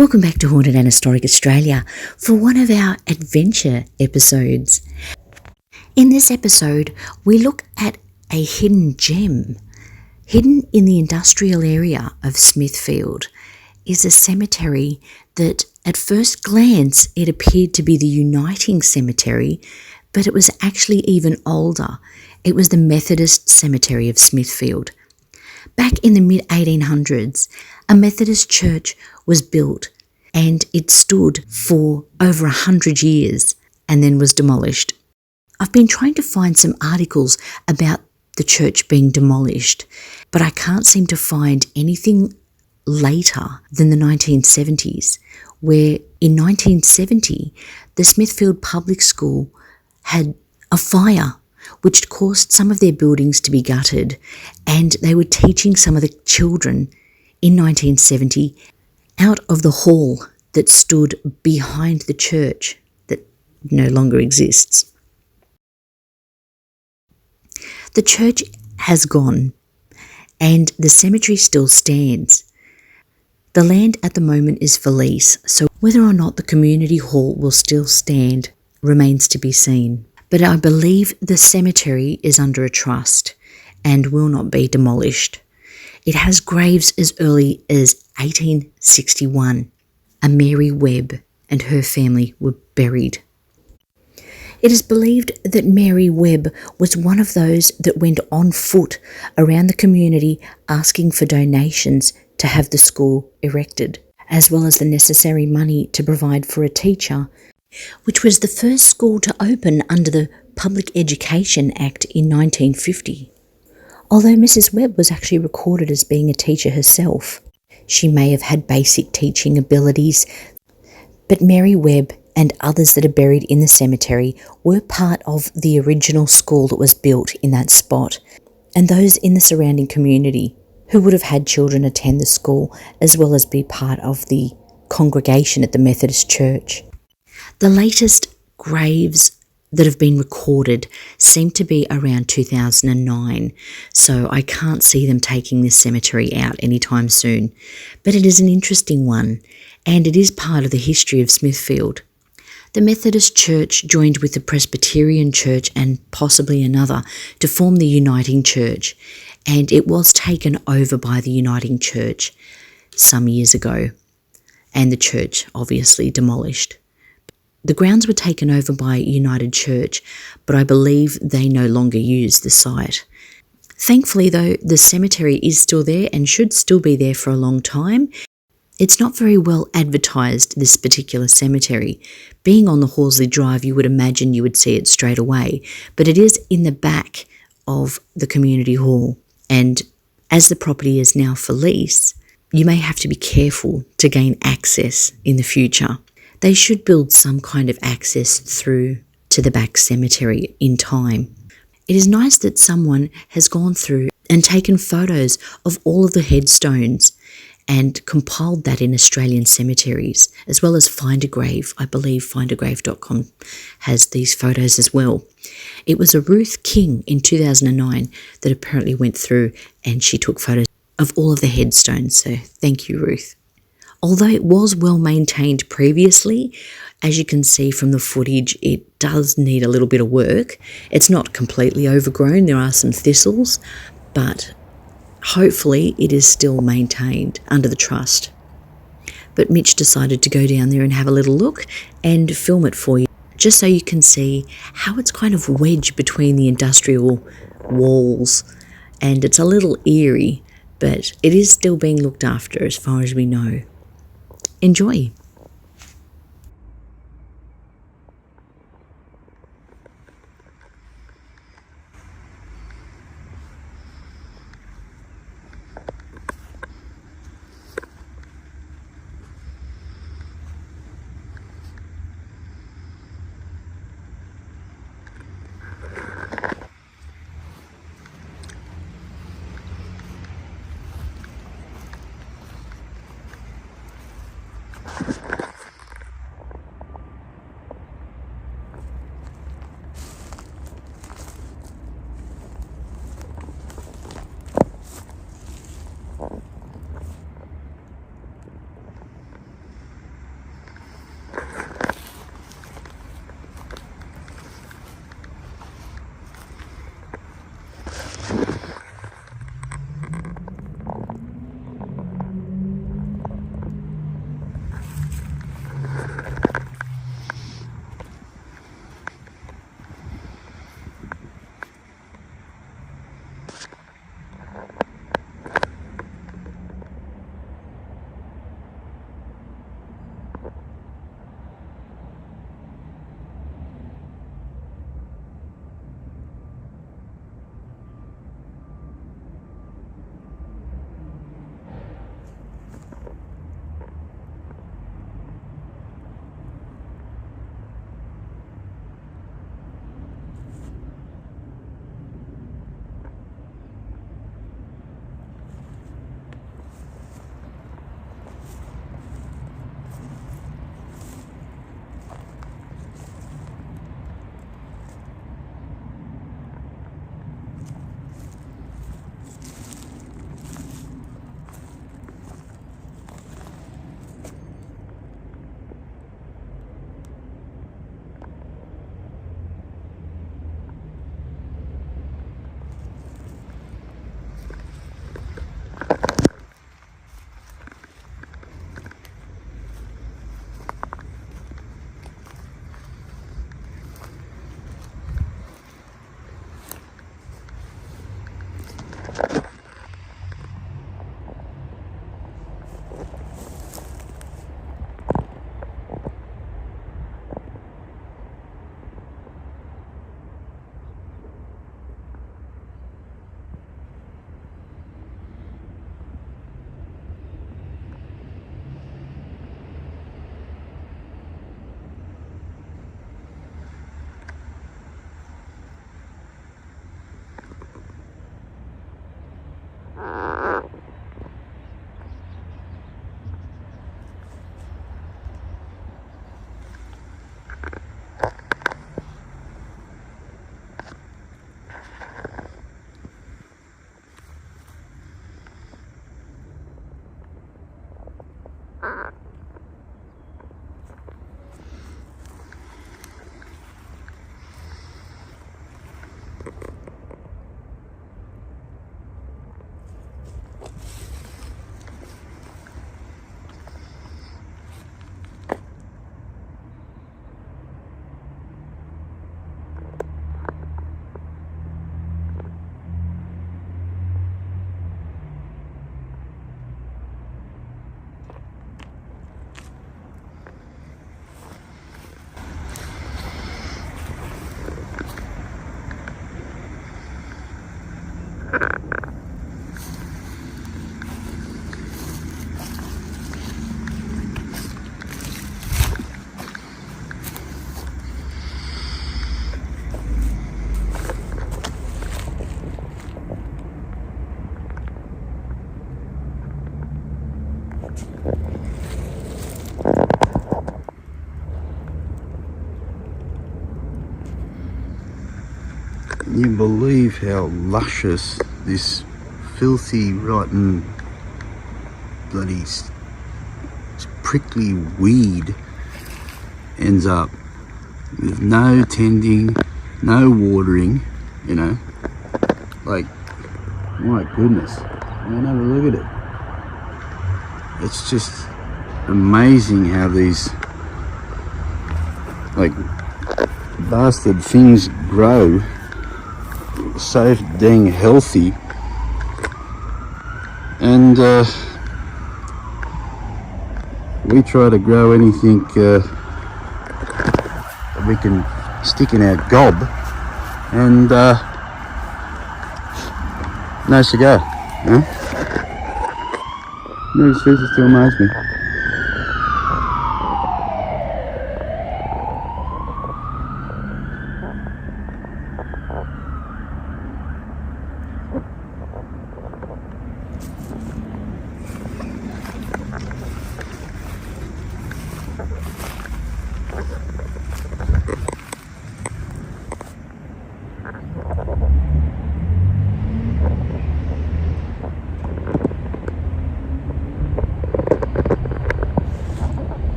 Welcome back to Haunted and Historic Australia for one of our adventure episodes. In this episode, we look at a hidden gem. Hidden in the industrial area of Smithfield is a cemetery that at first glance it appeared to be the Uniting Cemetery, but it was actually even older. It was the Methodist Cemetery of Smithfield. Back in the mid-1800s, a Methodist church was built and it stood for over 100 years and then was demolished. I've been trying to find some articles about the church being demolished, but I can't seem to find anything later than the 1970s, where in 1970 the Smithfield Public School had a fire which caused some of their buildings to be gutted, and they were teaching some of the children in 1970 out of the hall that stood behind the church that no longer exists. The church has gone and the cemetery still stands. The land at the moment is for lease, so whether or not the community hall will still stand remains to be seen. But I believe the cemetery is under a trust and will not be demolished. It has graves as early as 1861. A Mary Webb and her family were buried. It is believed that Mary Webb was one of those that went on foot around the community asking for donations to have the school erected, as well as the necessary money to provide for a teacher, which was the first school to open under the Public Education Act in 1950. Although Mrs. Webb was actually recorded as being a teacher herself, she may have had basic teaching abilities, but Mary Webb and others that are buried in the cemetery were part of the original school that was built in that spot, and those in the surrounding community who would have had children attend the school as well as be part of the congregation at the Methodist Church. The latest graves that have been recorded seem to be around 2009, so I can't see them taking this cemetery out anytime soon. But it is an interesting one, and it is part of the history of Smithfield. The Methodist Church joined with the Presbyterian Church and possibly another to form the Uniting Church, and it was taken over by the Uniting Church some years ago, and the church obviously demolished. The grounds were taken over by United Church, but I believe they no longer use the site. Thankfully, though, the cemetery is still there and should still be there for a long time. It's not very well advertised, this particular cemetery. Being on the Horsley Drive, you would imagine you would see it straight away, but it is in the back of the community hall, and as the property is now for lease, you may have to be careful to gain access in the future. They should build some kind of access through to the back cemetery in time. It is nice that someone has gone through and taken photos of all of the headstones and compiled that in Australian cemeteries, as well as Find a Grave. I believe findagrave.com has these photos as well. It was a Ruth King in 2009 that apparently went through and she took photos of all of the headstones, so thank you, Ruth. Although it was well maintained previously, as you can see from the footage, it does need a little bit of work. It's not completely overgrown, there are some thistles, but hopefully it is still maintained under the trust. But Mitch decided to go down there and have a little look and film it for you, just so you can see how it's kind of wedged between the industrial walls, and it's a little eerie, but it is still being looked after as far as we know. Enjoy. Can you believe how luscious this filthy, rotten, bloody prickly weed ends up with no tending, no watering, you know? Like, my goodness. I mean, have a look at it. It's just amazing how these, like, bastard things grow so dang healthy, and we try to grow anything that we can stick in our gob, and no cigar, huh? No excuses to amaze me.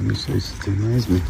You cease to amaze me.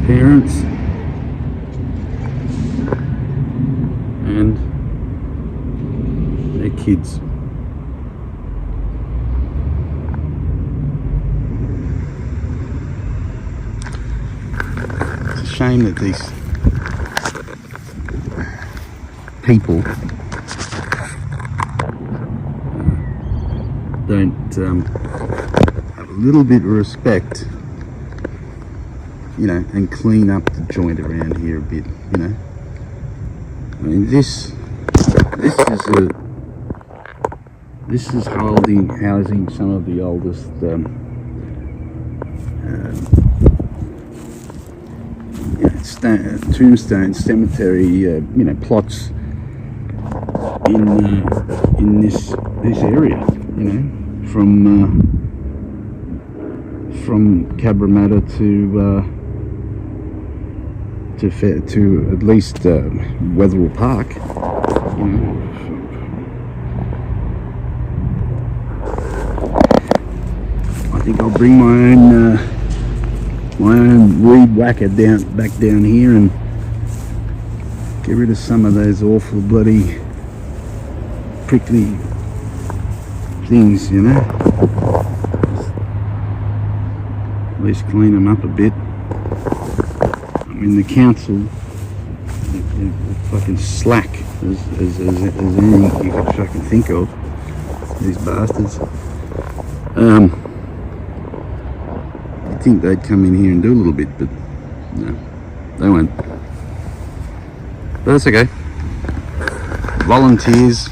Parents and their kids. It's a shame that these people don't have a little bit of respect, you know, and clean up the joint around here a bit, you know. I mean, this This is housing some of the oldest tombstone cemetery plots in this area, from Cabramatta to at least Wetherill Park. I think I'll bring my own weed whacker back down here and get rid of some of those awful bloody prickly things, at least clean them up a bit. I mean, the council, they're fucking slack as anything you could fucking think of, these bastards. You'd think they'd come in here and do a little bit, but no, they won't. But that's okay. Volunteers,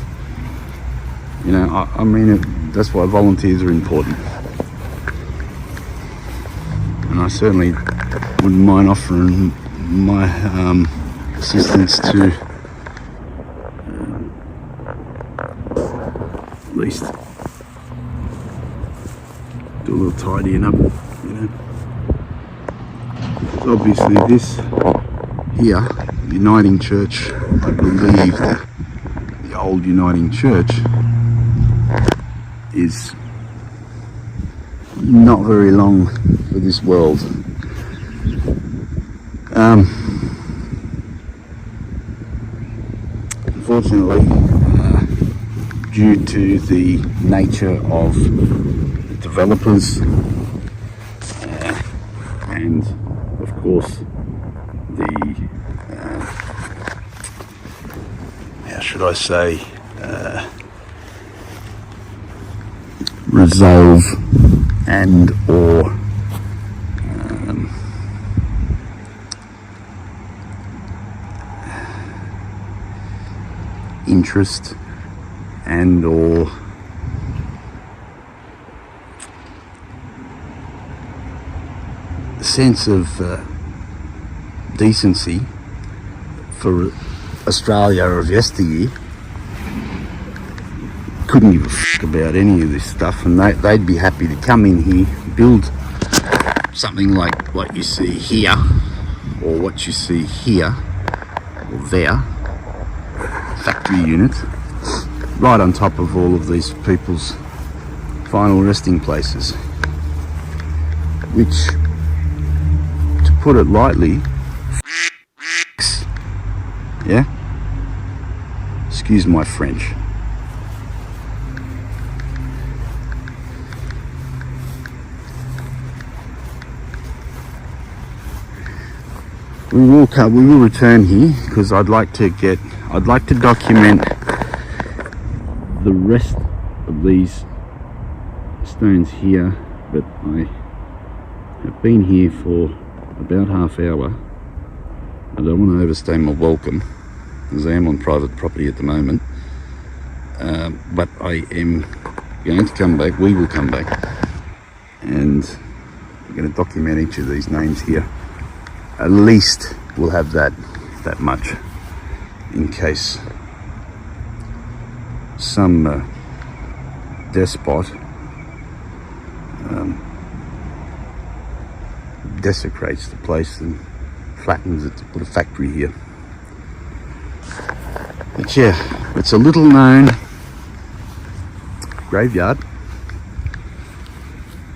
I mean, that's why volunteers are important. And I certainly wouldn't mind offering my assistance to at least do a little tidying up, Obviously this here, Uniting Church, I believe the old Uniting Church is not very long for this world. Unfortunately, due to the nature of the developers and of course the how should I say resolve and or interest and or sense of decency for Australia of yesteryear couldn't give a fuck about any of this stuff, and they'd be happy to come in here, build something like what you see here or what you see here or there, factory unit, right on top of all of these people's final resting places, which, to put it lightly, yeah, excuse my French. We will return here because I'd like to document the rest of these stones here, but I have been here for about half hour. I don't want to overstay my welcome as I am on private property at the moment, but I am going to come back. We will come back and we're going to document each of these names here. At least we'll have that much in case some despot desecrates the place and flattens it to put a factory here. But yeah, it's a little known graveyard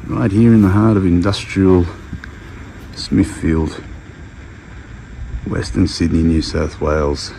right here in the heart of industrial Smithfield, Western Sydney, New South Wales.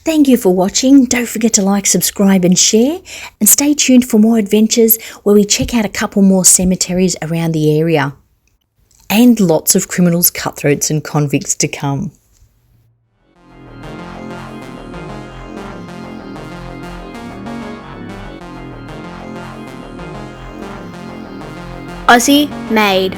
Thank you for watching. Don't forget to like, subscribe and share, and stay tuned for more adventures where we check out a couple more cemeteries around the area. And lots of criminals, cutthroats and convicts to come. Aussie made.